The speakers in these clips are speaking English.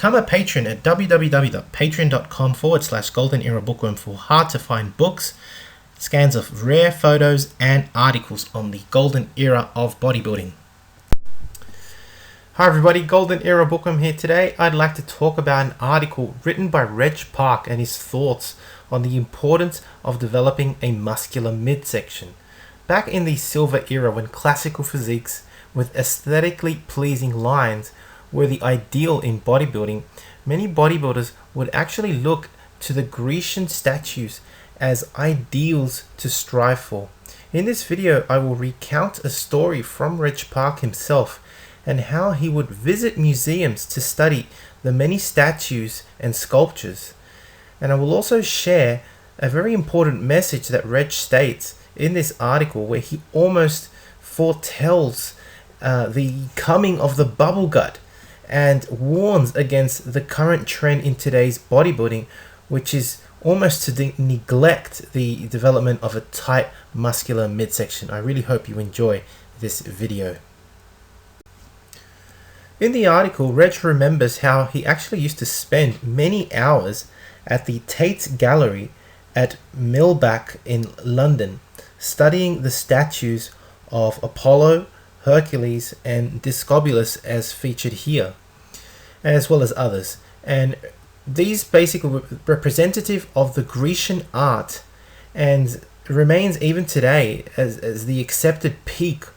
Become a patron at www.patreon.com/Golden Era Bookworm for hard to find books, scans of rare photos, and articles on the Golden Era of bodybuilding. Hi everybody, Golden Era Bookworm here. Today I'd like to talk about an article written by Reg Park and his thoughts on the importance of developing a muscular midsection. Back in the silver era, when classical physiques with aesthetically pleasing lines were the ideal in bodybuilding, many bodybuilders would actually look to the Grecian statues as ideals to strive for. In this video, I will recount a story from Reg Park himself and how he would visit museums to study the many statues and sculptures. And I will also share a very important message that Reg states in this article, where he almost foretells the coming of the bubble gut and warns against the current trend in today's bodybuilding, which is almost to neglect the development of a tight muscular midsection. I really hope you enjoy this video. In the article, Reg remembers how he actually used to spend many hours at the Tate Gallery at Millback in London, studying the statues of Apollo, Hercules, and Discobolus as featured here, as well as others. And these basically were representative of the Grecian art and remains even today as the accepted peak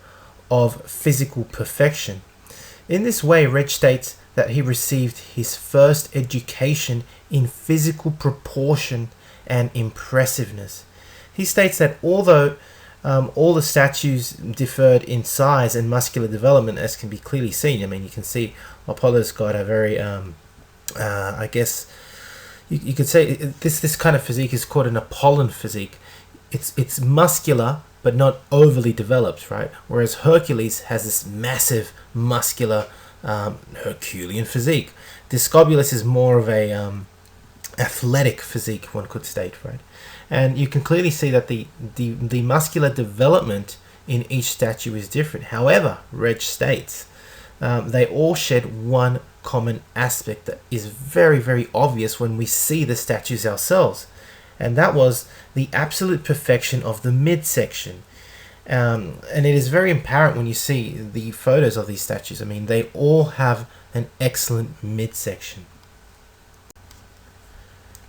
of physical perfection. In this way, Reg states that he received his first education in physical proportion and impressiveness. He states that although all the statues differed in size and muscular development, as can be clearly seen, I mean, you can see Apollo's got a very, I guess, you could say this kind of physique is called an Apollon physique. It's muscular, but not overly developed, right? Whereas Hercules has this massive muscular Herculean physique. Discobolus is more of a athletic physique, one could state, right? And you can clearly see that the muscular development in each statue is different. However, Reg states they all shed one common aspect that is very, very obvious when we see the statues ourselves, and that was the absolute perfection of the midsection. And it is very apparent when you see the photos of these statues. I mean, they all have an excellent midsection.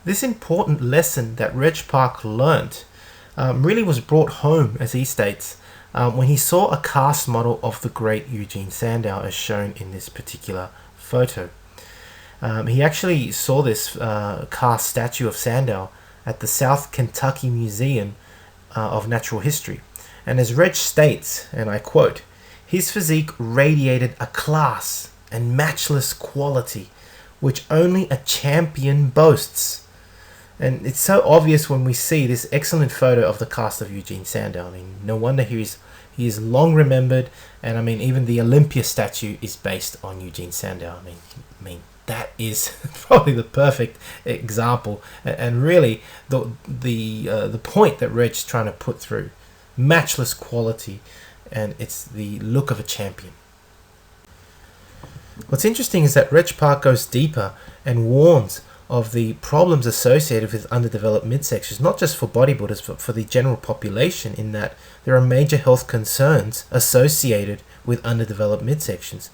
This important lesson that Reg Park learnt really was brought home, as he states, when he saw a cast model of the great Eugene Sandow, as shown in this particular photo. He actually saw this cast statue of Sandow at the South Kentucky Museum of Natural History. And as Reg states, and I quote, "His physique radiated a class and matchless quality which only a champion boasts." And it's so obvious when we see this excellent photo of the cast of Eugene Sandow. I mean, no wonder he is long remembered, and I mean, even the Olympia statue is based on Eugene Sandow. I mean that is probably the perfect example, and really the point that Reg's trying to put through: matchless quality, and it's the look of a champion. What's interesting is that Reg Park goes deeper and warns of the problems associated with underdeveloped midsections, not just for bodybuilders, but for the general population, in that there are major health concerns associated with underdeveloped midsections.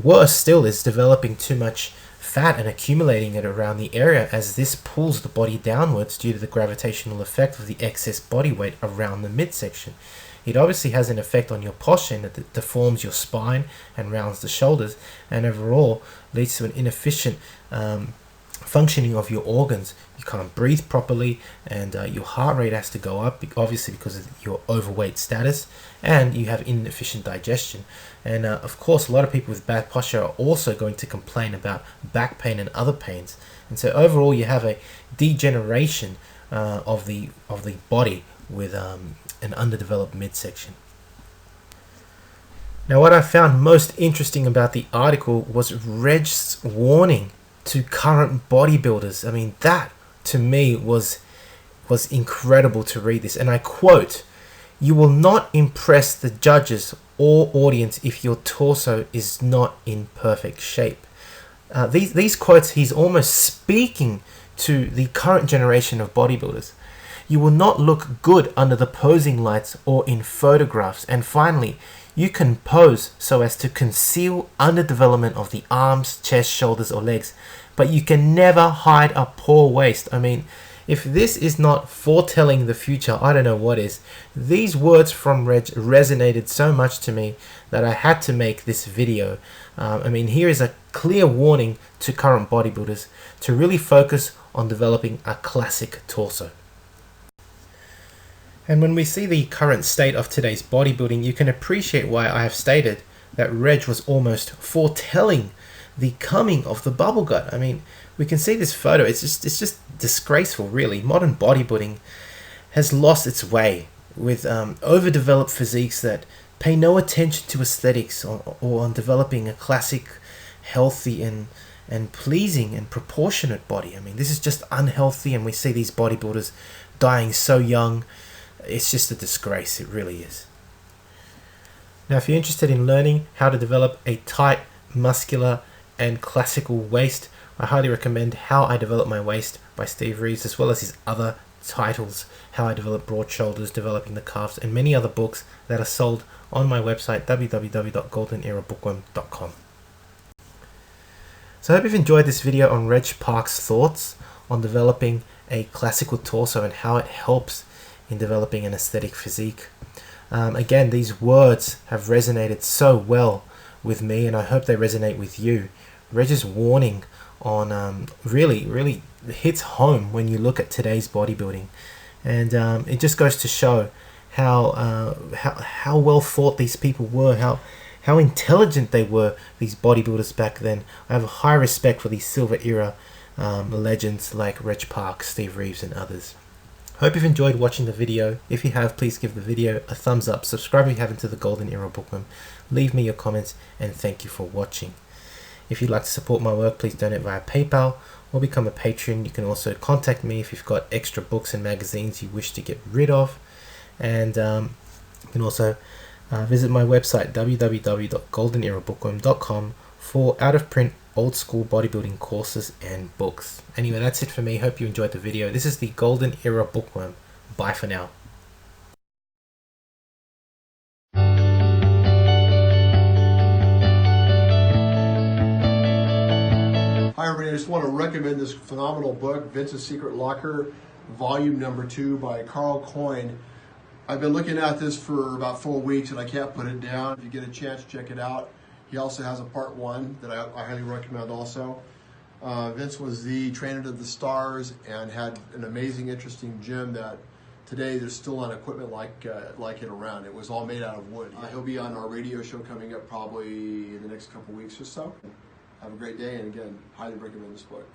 Worse still is developing too much fat and accumulating it around the area, as this pulls the body downwards due to the gravitational effect of the excess body weight around the midsection. It obviously has an effect on your posture, and it deforms your spine and rounds the shoulders, and overall leads to an inefficient functioning of your organs. You can't breathe properly, and your heart rate has to go up, obviously because of your overweight status, and you have inefficient digestion. And of course, a lot of people with bad posture are also going to complain about back pain and other pains. And so overall, you have a degeneration of the body with an underdeveloped midsection. Now, what I found most interesting about the article was Reg's warning to current bodybuilders. I mean, that to me was incredible to read this. And I quote, "You will not impress the judges or audience if your torso is not in perfect shape." these quotes, he's almost speaking to the current generation of bodybuilders. You will not look good under the posing lights or in photographs. And finally, you can pose so as to conceal underdevelopment of the arms, chest, shoulders, or legs, but you can never hide a poor waist. I mean, if this is not foretelling the future, I don't know what is. These words from Reg resonated so much to me that I had to make this video. I mean, here is a clear warning to current bodybuilders to really focus on developing a classic torso. And when we see the current state of today's bodybuilding, you can appreciate why I have stated that Reg was almost foretelling the coming of the bubble gut. I mean, we can see this photo. It's just disgraceful, really. Modern bodybuilding has lost its way with overdeveloped physiques that pay no attention to aesthetics or on developing a classic, healthy and pleasing and proportionate body. I mean, this is just unhealthy, and we see these bodybuilders dying so young. It's just a disgrace. It really is. Now, if you're interested in learning how to develop a tight, muscular, and classical waist, I highly recommend How I Develop My Waist by Steve Reeves, as well as his other titles, How I Develop Broad Shoulders, Developing the Calves, and many other books that are sold on my website, www.goldenerabookworm.com. So I hope you've enjoyed this video on Reg Park's thoughts on developing a classical torso and how it helps in developing an aesthetic physique. Again, these words have resonated so well with me, and I hope they resonate with you. Reg's warning on really hits home when you look at today's bodybuilding, and it just goes to show how well thought these people were, how intelligent they were, these bodybuilders back then. I have a high respect for these silver era legends like Reg Park, Steve Reeves, and others. Hope you've enjoyed watching the video. If you have, please give the video a thumbs up. Subscribe if you haven't to the Golden Era Bookworm. Leave me your comments, and thank you for watching. If you'd like to support my work, please donate via PayPal or become a patron. You can also contact me if you've got extra books and magazines you wish to get rid of. And you can also visit my website, www.goldenerabookworm.com, for out-of-print old school bodybuilding courses and books. Anyway, that's it for me. Hope you enjoyed the video. This is the Golden Era Bookworm. Bye for now. Hi everybody, I just want to recommend this phenomenal book, Vince's Secret Locker, volume number 2 by Carl Coyne. I've been looking at this for about 4 weeks and I can't put it down. If you get a chance, check it out. He also has a part 1 that I highly recommend also. Vince was the trainer to the stars and had an amazing, interesting gym that today there's still not equipment like it around. It was all made out of wood. He'll be on our radio show coming up probably in the next couple weeks or so. Have a great day, and again, highly recommend this book.